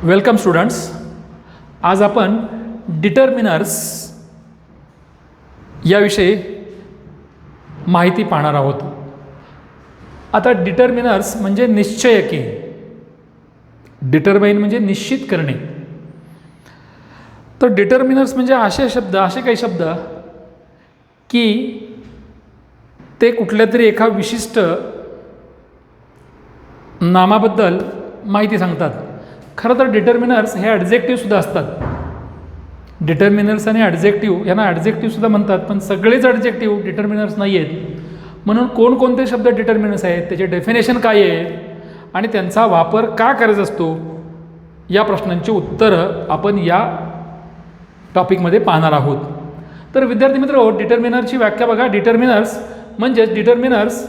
Welcome students. आज आपण determiners याविषयी माहिती पाहणार आहोत. आता डिटर्मिनर्स म्हणजे निश्चयके. डिटरमाइन म्हणजे निश्चित करणे. तर डिटर्मिनर्स म्हणजे असे काही शब्द की ते कुठल्या तरी एका विशिष्ट नामाबद्दल माहिती सांगतात. खरं तर डिटर्मिनर्स हे ॲडजेक्टिव्हसुद्धा असतात. डिटर्मिनर्स आणि ॲडजेक्टिव्ह यांना ॲडजेक्टिव्हसुद्धा म्हणतात, पण सगळेच ॲडजेक्टिव्ह डिटर्मिनर्स नाही आहेत. म्हणून कोणकोणते शब्द डिटर्मिनर्स आहेत, त्याचे डेफिनेशन काय आहे आणि त्यांचा वापर का करायचा असतो, या प्रश्नांची उत्तरं आपण या टॉपिकमध्ये पाहणार आहोत. तर विद्यार्थी मित्र, डिटर्मिनरची व्याख्या बघा. डिटर्मिनर्स म्हणजेच डिटर्मिनर्स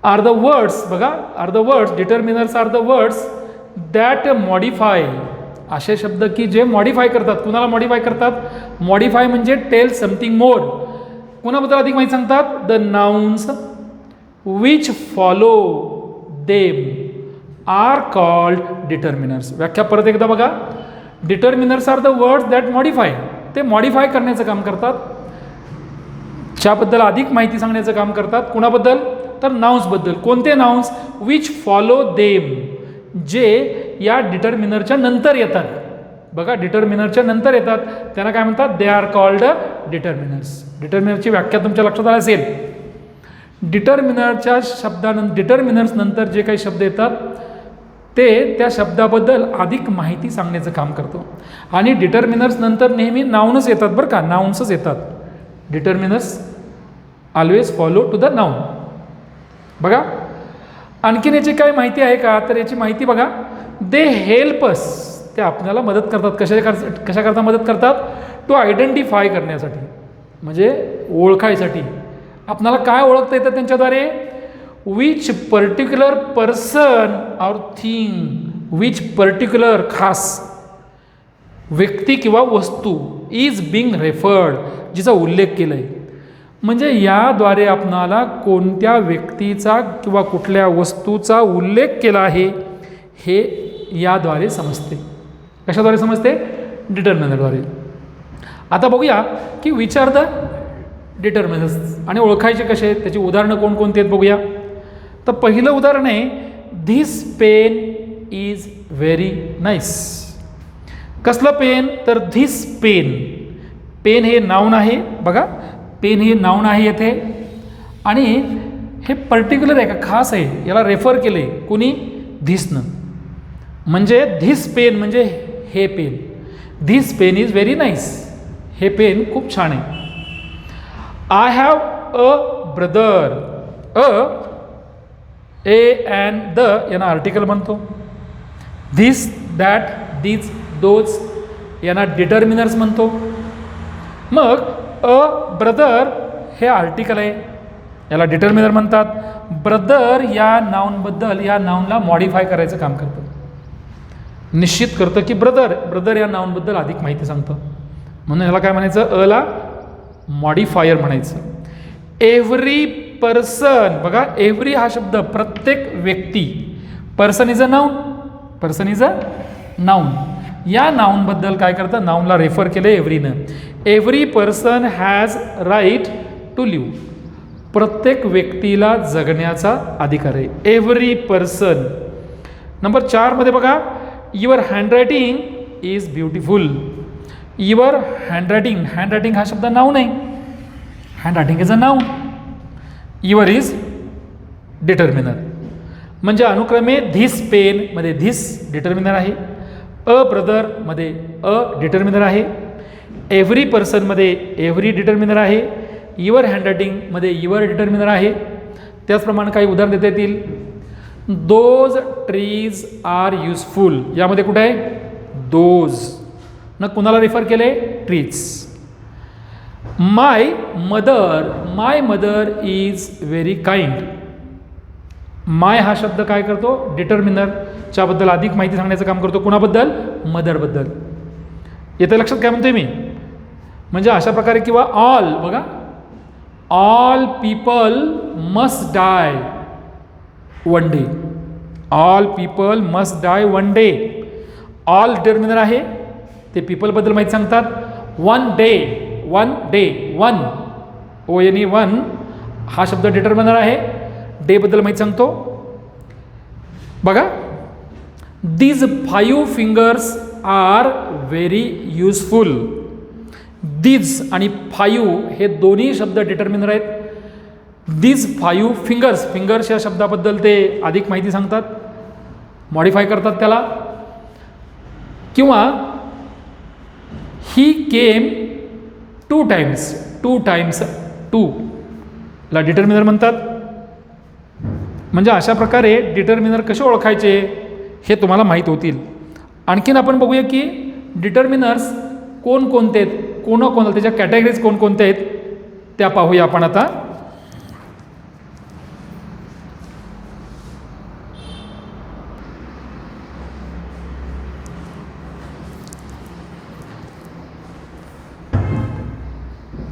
आर द वर्ड्स. बघा, are the words. Determiners are the words that modify. असे शब्द की जे मॉडिफाय करतात. कुणाला मॉडिफाय करतात? मॉडिफाय म्हणजे टेल समथिंग मोर. कुणाबद्दल अधिक माहिती सांगतात? The nouns which follow them are called determiners. व्याख्या परत एकदा बघा. Determiners are the words that modify. ते मॉडिफाय करण्याचं काम करतात, ज्याबद्दल अधिक माहिती सांगण्याचं काम करतात. कुणाबद्दल? तर नाउन्सबद्दल. कोणते नाउन्स? विच फॉलो देम, जे या डिटर्मिनरच्या नंतर येतात. बघा, डिटर्मिनरच्या नंतर येतात त्यांना काय म्हणतात? They are called determiners. डिटर्मिनरची व्याख्या तुमच्या लक्षात आली असेल. डिटर्मिनरच्या डिटर्मिनर्स नंतर जे काही शब्द येतात ते त्या शब्दाबद्दल अधिक माहिती सांगण्याचं काम करतो. आणि डिटर्मिनर्स नंतर नेहमी नाउनच येतात बरं का. नाउन्सच येतात. Determiners always follow to the noun. बघा, आणखीन याची काय माहिती आहे का? तर याची माहिती बघा. They help us. ते आपल्याला मदत करतात. कशाकरता मदत करतात? टू आयडेंटिफाय करण्यासाठी, म्हणजे ओळखायसाठी. आपल्याला काय ओळखता येतं त्यांच्याद्वारे? Which particular person or thing. Which particular, खास व्यक्ती किंवा वस्तू इज बिंग रेफर्ड, जिचा उल्लेख केला आहे. म्हणजे याद्वारे आपणाला कोणत्या व्यक्तीचा किंवा कुठल्या वस्तूचा उल्लेख केला आहे हे याद्वारे समजते. कशाद्वारे समजते? डिटर्मिनरद्वारे. आता बघूया की विच आर द डिटर्मिनर्स आणि ओळखायचे कसे, त्याची उदाहरणं कोणकोणती आहेत बघूया. तर पहिलं उदाहरण आहे, this pen is very nice. कसलं पेन? तर धिस पेन. पेन हे नाऊन आहे. बघा, पेन हे नाऊन आहे येथे आणि हे पर्टिक्युलर आहे का, खास आहे. याला रेफर केले कुणी? धिसनं. म्हणजे धिस पेन म्हणजे हे पेन. This pen is very nice. हे पेन खूप छान आहे. I have a brother. A and the यांना आर्टिकल म्हणतो. धिस, दॅट, दिस, दोज यांना डिटर्मिनर्स म्हणतो. मग अ ब्रदर हे आर्टिकल आहे, याला डिटर्मिनर म्हणतात. ब्रदर या नाऊनबद्दल, या नाऊनला मॉडिफाय करायचं काम करतं. निश्चित करतं की ब्रदर या नाऊनबद्दल अधिक माहिती सांगतं. म्हणून ह्याला काय म्हणायचं? अला मॉडिफायर म्हणायचं. Every person. बघा, एव्हरी हा शब्द प्रत्येक व्यक्ती. Person is a noun. Person is a noun. या नाऊनबद्दल काय करतं? नाऊनला रेफर केलं एव्हरीनं. Every person has right to live. प्रत्येक व्यक्तीला जगण्याचा अधिकार आहे. Every person. नंबर 4 मध्ये बघा, your handwriting is beautiful. Your handwriting. Handwriting हा शब्द नाऊन आहे. Handwriting is a noun. Your is determiner. म्हणजे अनुक्रमे धिस पेन मध्ये धिस डिटर्मिनर आहे. अ ब्रदर मध्ये अ डिटर्मिनर आहे. एव्हरी पर्सनमध्ये एव्हरी डिटर्मिनर आहे. युअर हँडरायटिंगमध्ये युअर डिटर्मिनर आहे. त्याचप्रमाणे काही उदाहरण देता येतील. Those trees are useful. यामध्ये कुठे आहे? दोज न कुणाला रेफर केले? Trees. My mother is very kind. माय हा शब्द काय करतो? डिटर्मिनरच्या बद्दल अधिक माहिती सांगण्याचं काम करतो. कुणाबद्दल? मदरबद्दल. येतं लक्षात काय म्हणतोय मी? म्हणजे अशा प्रकारे. किंवा ऑल. बघा, all people must die one day. All people must die one day. All determiner आहे, ते पीपलबद्दल माहिती सांगतात. One day, one ONE one हा शब्द डिटर्मिनर आहे, डेबद्दल माहिती सांगतो. बघा, these 5 fingers are very useful. These आणि 5 हे दोन्ही शब्द डिटर्मिनर आहेत. दीज 5 फिंगर्स या शब्दाबद्दल ते अधिक माहिती सांगतात, मॉडिफाय करतात त्याला. किंवा ही केम 2 टाइम्स 2 ला डिटर्मिनर म्हणतात. म्हणजे अशा प्रकारे डिटर्मिनर कसे ओळखायचे हे तुम्हाला माहीत होतील. आणखीन आपण बघूया की डिटर्मिनर्स कोणकोणते आहेत, कोणाकोणाला त्याच्या कॅटेगरीज कोणकोणत्या आहेत त्या पाहूया आपण आता.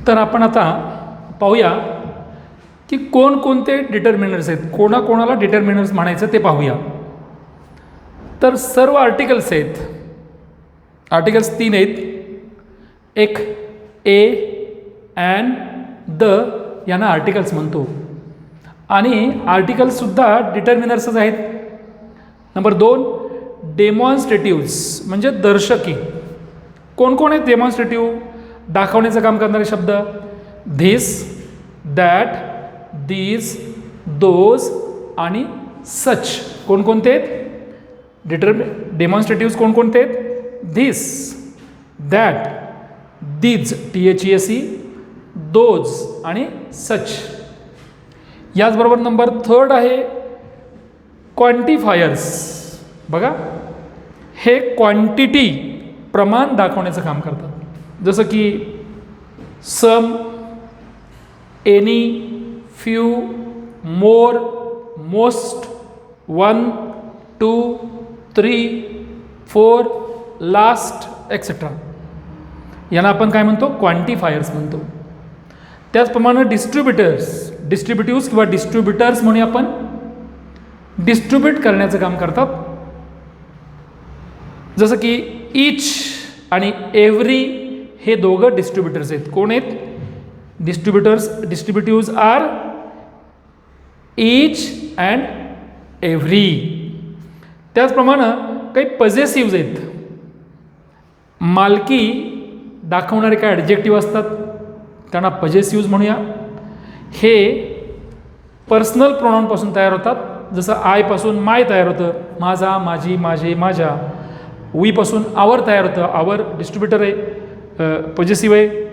तर आपण आता पाहूया की कोणकोणते डिटर्मिनर्स आहेत, कोणाकोणाला डिटर्मिनर्स म्हणायचं ते पाहूया. तर सर्व आर्टिकल्स आहेत, आर्टिकल्स 3 आहेत. एक ए अँड द यांना आर्टिकल्स म्हणतो आणि आर्टिकल्ससुद्धा डिटर्मिनर्सच आहेत. नंबर 2 डेमॉन्स्ट्रेटिव्स म्हणजे दर्शकी. कोण कोण आहेत डेमॉन्स्ट्रेटिव्ह? दाखवण्याचं काम करणारे शब्द. धिस, दॅट, दीज, दोज आणि सच कोणकोणते आहेत? डेमॉन्स्ट्रेटिव्स कोणकोणते आहेत? This, that, these THESE, those आणि सच. याचबरोबर नंबर 3 आहे क्वांटिफायर्स. बघा, हे क्वांटिटी प्रमाण दाखवण्याचं काम करतात. जसं की सम, any, few, more, most, 1, 2, 3, 4, last etcetera यांना आपण काय म्हणतो? क्वांटिफायर्स म्हणतो. त्याचप्रमाणे डिस्ट्रीब्युटिव्स किंवा डिस्ट्रीब्युटर्स म्हणून आपण डिस्ट्रीब्यूट करण्याचं काम करतात. जसं की ईच आणि एव्हरी हे दोघं डिस्ट्रीब्युटर्स आहेत. कोण आहेत? डिस्ट्रीब्युटिव्स आर ईच अँड एव्हरी. त्याचप्रमाणे काही पजेसिव्ज आहेत. मालकी दाखवणारे काय ॲडजेक्टिव्ह असतात त्यांना पजेसिव्ज म्हणूया. हे पर्सनल प्रोनाऊनपासून तयार होतात. जसं आय पासून माय तयार होतं, माझा, माझी, माझे, माझ्या. वी पासून आवर तयार होतं, आवर डिस्ट्रीब्युटर आहे, पजेसिव्ह आहे.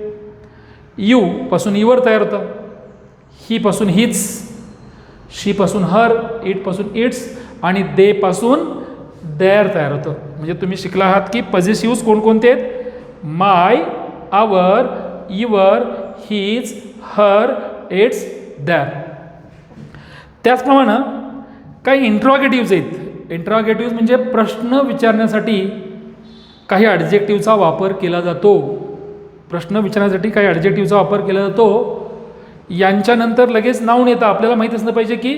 यू पासून युवर तयार होतं, ही पासून हिच, शी पासून हर, इट पासून इट्स आणि दे पासून देअर तयार होतं. म्हणजे तुम्ही शिकला आहात की पजेसिव्स कोणकोणते आहेत? My, our, your, his, her, its, their. त्याचप्रमाणे काही इंट्रॉगेटिव्ज आहेत. इंट्रॉगेटिव्ज म्हणजे प्रश्न विचारण्यासाठी काही ॲडजेक्टिव्हचा वापर केला जातो. प्रश्न विचारण्यासाठी काही ॲडजेक्टिव्हचा वापर केला जातो. यांच्यानंतर लगेच नाऊन येतं. आपल्याला माहीत असलं पाहिजे की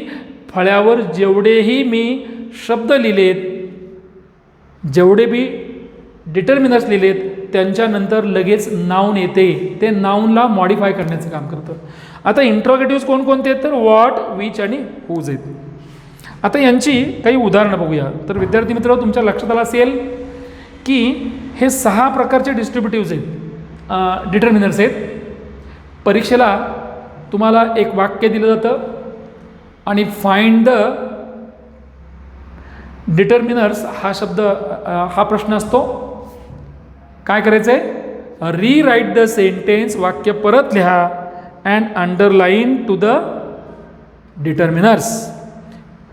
फळ्यावर जेवढेही मी शब्द लिहिलेत, जेवढे बी डिटर्मिनर्स लिहिलेत, त्यांच्यानंतर लगेच नाऊन येते. ते नाऊनला मॉडिफाय करण्याचं काम करतं. आता इंट्रॉगेटिव्स कोणकोणते आहेत? तर व्हॉट, विच आणि हुज आहेत. आता यांची काही उदाहरणं बघूया. तर विद्यार्थी मित्र, तुमच्या लक्षात आलं असेल की हे 6 प्रकारचे डिस्ट्रीब्युटिव्स आहेत, डिटर्मिनर्स आहेत. परीक्षेला तुम्हाला एक वाक्य दिलं जातं आणि फाइंड द डिटर्मिनर्स हा शब्द, हा प्रश्न असतो. काय करायचं आहे? रीराईट द सेंटेन्स, वाक्य परत लिहा, and underline to the determiners.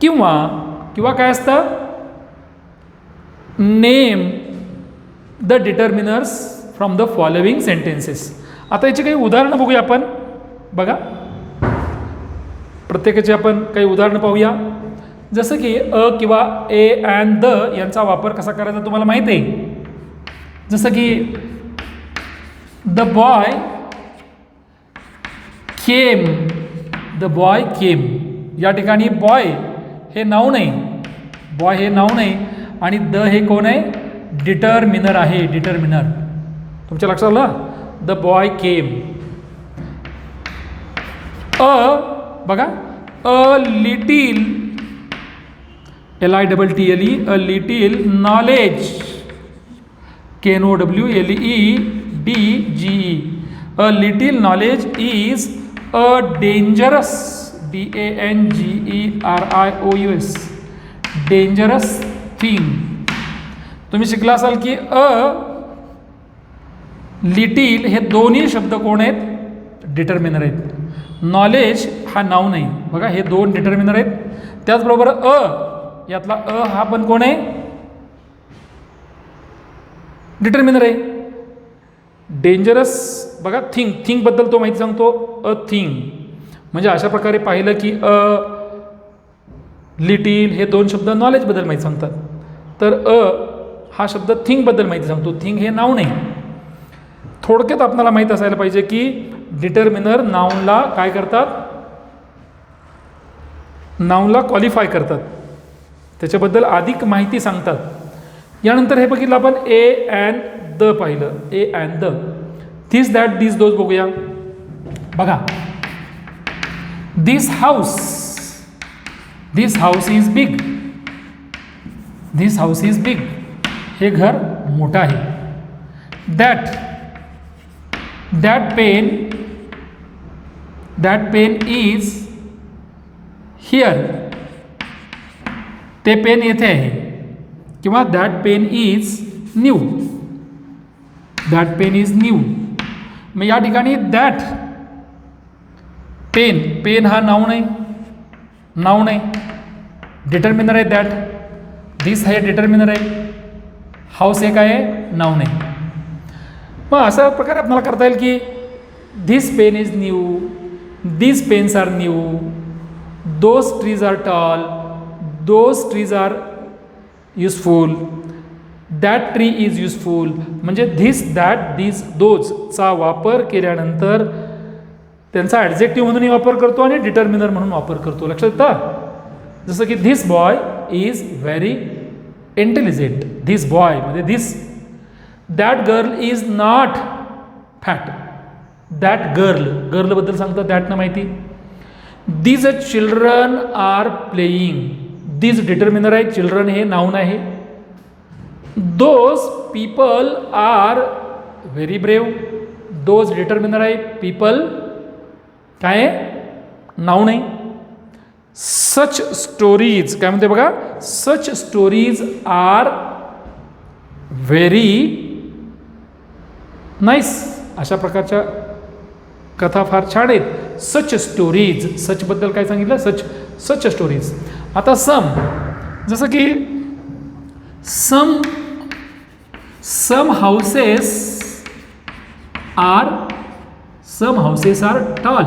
किंवा काय असतं? Name the determiners from the following sentences. आता याची काही उदाहरणं बघूया आपण. बघा, प्रत्येकाची आपण काही उदाहरणं पाहूया. जसं की अ किंवा ए अँड द यांचा वापर कसा करायचा तुम्हाला माहीत आहे. जसं की द बॉय केम, या ठिकाणी बॉय हे नाऊन आहे, बॉय हे नाऊन आहे आणि द हे कोण आहे? डिटरमिनर आहे, डिटरमिनर. तुमच्या लक्षात आलं? The boy came. बघा, a little, LITTLE, a little knowledge, KNOWLEDGE, a little knowledge is a dangerous, DANGERIOUS, dangerous thing. तुम्ही शिकला असाल की अ लिटिल हे दोन्ही शब्द कोण आहेत? डिटर्मिनर आहेत. नॉलेज हा नाऊन आहे. बघा, हे दोन डिटर्मिनर आहेत. त्याचबरोबर यातला हा पण कोण आहे? डिटर्मिनर आहे. डेंजरस, बघा, थिंग बद्दल तो माहिती सांगतो, अ थिंग. म्हणजे अशा प्रकारे पाहिलं की लिटिल हे दोन शब्द नॉलेजबद्दल माहिती सांगतात, तर हा शब्द थिंगबद्दल माहिती सांगतो. थिंग हे नाऊन आहे. थोडक्यात आपल्याला माहीत असायला पाहिजे की डिटर्मिनर नाऊनला काय करतात? नाऊनला क्वालिफाय करतात, त्याच्याबद्दल अधिक माहिती सांगतात. यानंतर हे बघितलं आपण ए अँड द पाहिलं, a and the. This that this those बघूया. बघा, this house is big, this house is big, हे घर मोठं आहे. दॅट पेन इज हिअर, ते पेन येथे आहे. किंवा that pen is new, that pen is new. मग या ठिकाणी दॅट पेन हा नाऊन आहे, डिटर्मिनर आहे दॅट. दिस हे डिटर्मिनर आहे, हाऊस हे काय आहे? नाऊन आहे. मग अशा प्रकारे आपल्याला करता येईल की this pen is new, these pens are new, those trees are tall, those trees are useful, that tree is useful. म्हणजे धिस, दॅट, दिस, दोजचा वापर केल्यानंतर त्यांचा ॲडजेक्टिव्ह म्हणूनही वापर करतो आणि डिटर्मिनर म्हणून वापर करतो. लक्षात येतं? जसं की this boy is very intelligent, this boy म्हणजे this. That girl is not fat, that गर्लबद्दल सांगतात दॅटनं माहिती. These children are playing, these determiner आहे, चिल्ड्रन हे नाऊन आहे. Those people are very brave, those determiner आहे, पीपल काय आहे? नाऊन आहे. सच स्टोरीज काय म्हणते बघा, such stories are very nice, अशा प्रकारच्या कथा फार छान आहेत. सच स्टोरीज, सचबद्दल काय सांगितलं? Such stories. आता सम, जसं की सम हाऊसेस आर टॉल,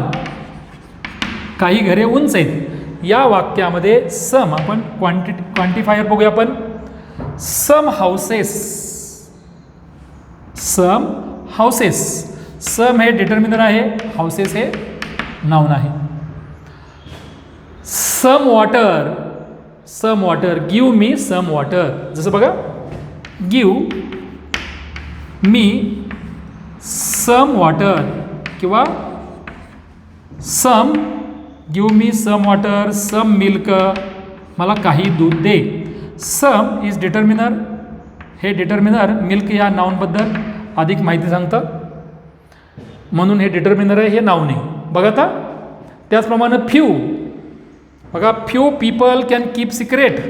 काही घरे उंच आहेत. या वाक्यामध्ये सम, आपण क्वांटिफायर बघूया आपण. सम हाऊसेस, सम हे डिटर्मिनर आहे, हाऊसेस हे नाऊन आहे. Some water, give me some water. जसं बघा, गिव मी सम वॉटर किंवा give me some water, some milk, मला काही दूध दे. सम इज डिटर्मिनर, हे डिटर्मिनर मिल्क या नाऊनबद्दल अधिक माहिती सांगतं, म्हणून हे डिटर्मिनर आहे, हे नाऊन आहे. बघा आता त्याचप्रमाणे फ्यू, बघा, few people can keep secret,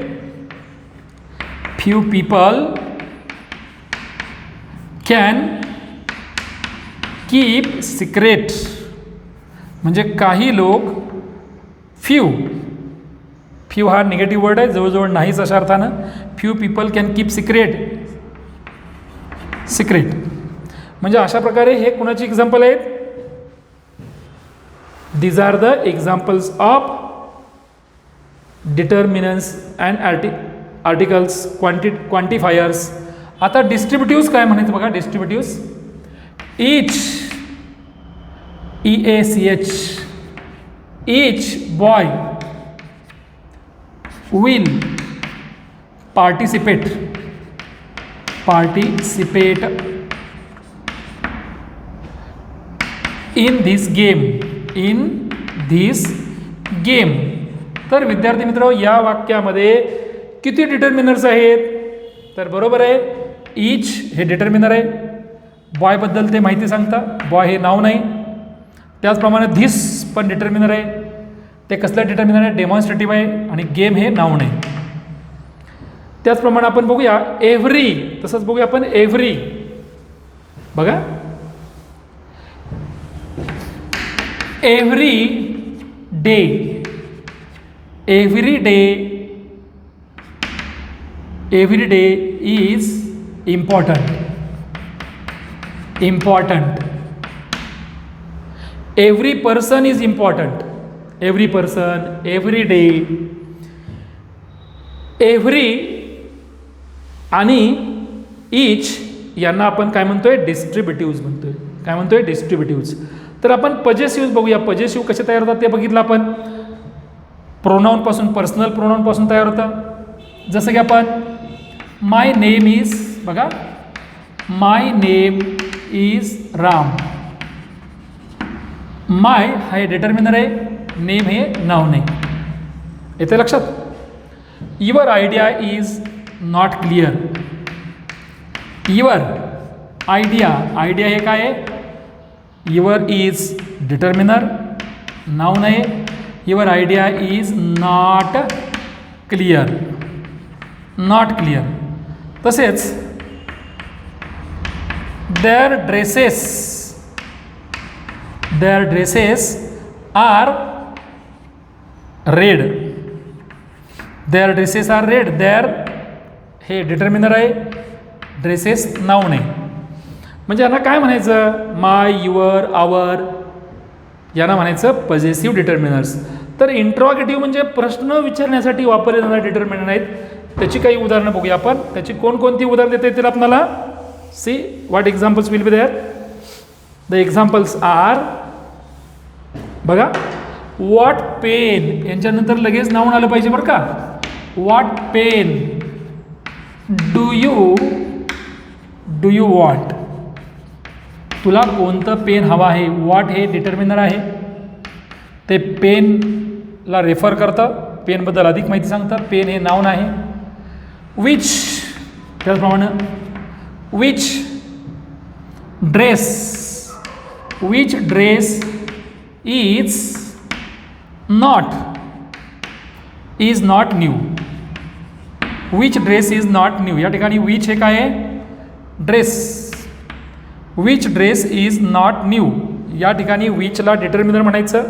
few people can keep secret. म्हणजे काही लोक, फ्यू हा निगेटिव्ह वर्ड आहे, जवळजवळ नाहीच अशा अर्थानं. Few people can keep secret म्हणजे अशा प्रकारे हे कुणाची एक्झाम्पल आहेत? These are the examples of determinants and articles, quantifiers. आता डिस्ट्रीब्युटिव्स काय म्हणायचं बघा, distributives. Each, EACH, each boy will participate participate in this game. In this game. तर विद्यार्थी मित्र, या वाक्यामध्ये किती डिटर्मिनर्स आहेत? तर बरोबर आहे, ईच हे डिटर्मिनर आहे. बॉयबद्दल ते माहिती सांगता, बॉय हे नाव नाही. त्याचप्रमाणे धिस पण डिटर्मिनर आहे. ते कसलं डिटर्मिनर आहे? डेमॉन्स्ट्रेटिव्ह आहे. आणि गेम हे नाव नाही. त्याचप्रमाणे आपण बघूया एव्हरी. तसंच बघूया आपण एव्हरी. बघा, every day. Every day. Every day is important. Important. Every person is important. Every person, every day, every आणि ईच यांना आपण काय म्हणतोय? डिस्ट्रीब्युटिव्ज म्हणतोय. काय म्हणतोय? डिस्ट्रीब्युटिव्ज. तर आपण पजेसिव्ह बघूया. पजेसिव्ह कसे तयार होतात ते बघितलं आपण. प्रोनाऊनपासून, पर्सनल प्रोनाऊनपासून तयार होतं. जसं की आपण माय नेम इज, बघा, my name is Ram. My हे डिटर्मिनर आहे, नेम हे नाव नाही. येते लक्षात? Your idea is not clear. Your idea. Idea हे काय आहे? युअर इज डिटर्मिनर, नाउन आहे. Your idea is not clear. Not clear. तसेच their dresses. Their dresses are red. Their dresses are red. Their हे डिटर्मिनर आहे, dresses noun आहे. म्हणजे यांना काय म्हणायचं? माय, युअर, आवर यांना म्हणायचं पजेसिव्ह डिटर्मिनर्स. तर इंट्रॉगेटिव्ह म्हणजे प्रश्न विचारण्यासाठी वापरले जाणारे डिटर्मिनर आहेत. त्याची काही उदाहरणं बघूया आपण. त्याची कोणकोणती उदाहरणं देता येतील आपल्याला? See what examples will be there. The examples are, बघा, व्हॉट पेन. यांच्यानंतर लगेच नाऊन आलं पाहिजे बरं का. What pen do you want. तुला कोणतं पेन हवं आहे? वॉट हे डिटर्मिनर आहे, ते पेनला रेफर करतं, पेनबद्दल अधिक माहिती सांगतं. पेन हे नाउन आहे. विच, त्याचप्रमाणे which dress. Which dress is not new. Which dress is not new. या ठिकाणी विच हे काय आहे? Dress. Which dress is not new. या ठिकाणी विचला डिटर्मिनर म्हणायचं,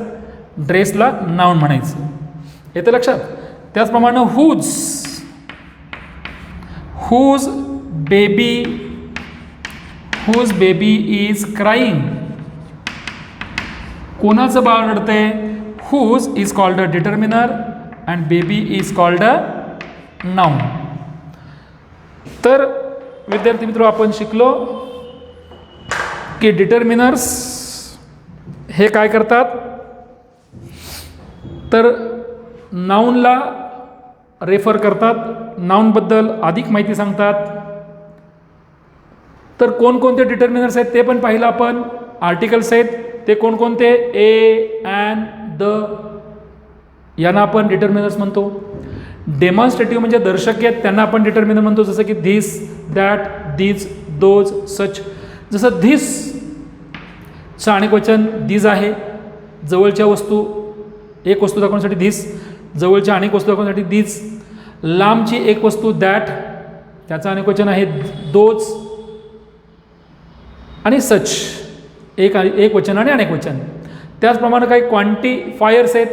ड्रेसला नाउन म्हणायचं. येतं लक्षात? त्याचप्रमाणे हुज बेबी इज क्राईंग. कोणाचं बाळ रडतंय? Whose is called a determiner and baby is called a noun. तर विद्यार्थी मित्र, आपण शिकलो की डिटर्मिनर्स हे काय करतात? तर नाउनला रेफर करतात, नाउनबद्दल अधिक माहिती सांगतात. तर कोणकोणते डिटर्मिनर्स आहेत ते पण पाहिलं आपण. आर्टिकल्स आहेत ते कोणकोणते? ए, ॲन, द यांना आपण डिटर्मिनर्स म्हणतो. डेमॉन्स्ट्रेटिव्ह म्हणजे दर्शक आहेत, त्यांना आपण डिटर्मिनर म्हणतो. जसं की धिस, दॅट, दीज, दोज, सच. जसं धिस चं अनेक वचन दीज आहे. जवळच्या वस्तू, एक वस्तू दाखवण्यासाठी धिस. जवळच्या अनेक वस्तू दाखवण्यासाठी दीज. लांबची एक वस्तू दॅट, त्याचं अनेक वचन आहे दोज. आणि सच, एक वचन आणि अनेक वचन. त्याचप्रमाणे काही क्वांटिफायर्स आहेत.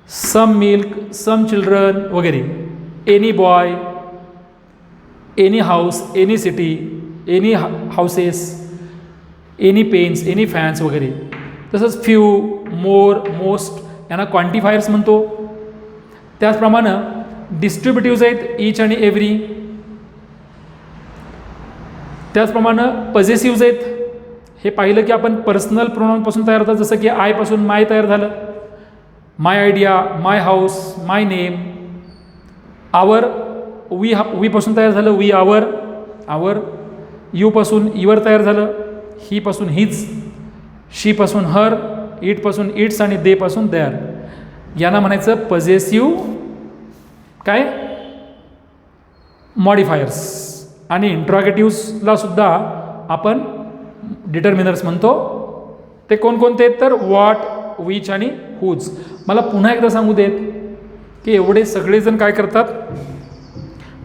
सम मिल्क, सम चिल्ड्रन वगैरे. Any boy, any house, any city, any houses, any pens, any fans वगैरे. तसंच फ्यू, मोर, मोस्ट यांना क्वांटिफायर्स म्हणतो. त्याचप्रमाणे डिस्ट्रीब्युटिव्ज आहेत ईच आणि एव्हरी. त्याचप्रमाणे पजेसिव्ज आहेत. हे पाहिलं की आपण पर्सनल प्रोनाऊनपासून तयार होतात. जसं की आय पासून माय तयार झालं. My idea, my house, my name. Our, we पासून तयार झालं वी आवर. आवर, यूपासून इवर तयार झालं, ही पासून हीच, शी पासून हर, इट पासून इट्स आणि दे पासून देअर. यांना म्हणायचं पजेसिव्ह काय मॉडिफायर्स. आणि इंट्रॉगेटिव्हला सुद्धा आपण डिटर्मिनर्स म्हणतो. ते कोणकोणते आहेत तर व्हॉट, विच आणि हुज. मला पुन्हा एकदा सांगू देत की एवढे सगळेजण काय करतात,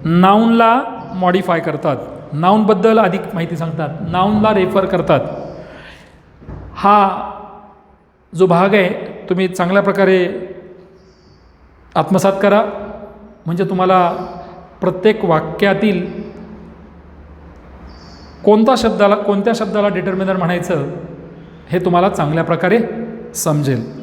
नाऊनला मॉडिफाय करतात, नाऊनबद्दल अधिक माहिती सांगतात, नाऊनला रेफर करतात. हा जो भाग आहे तुम्ही चांगल्या प्रकारे आत्मसात करा, म्हणजे तुम्हाला प्रत्येक वाक्यातील कोणत्या शब्दाला डिटर्मिनर म्हणायचं हे तुम्हाला चांगल्या प्रकारे समजेल.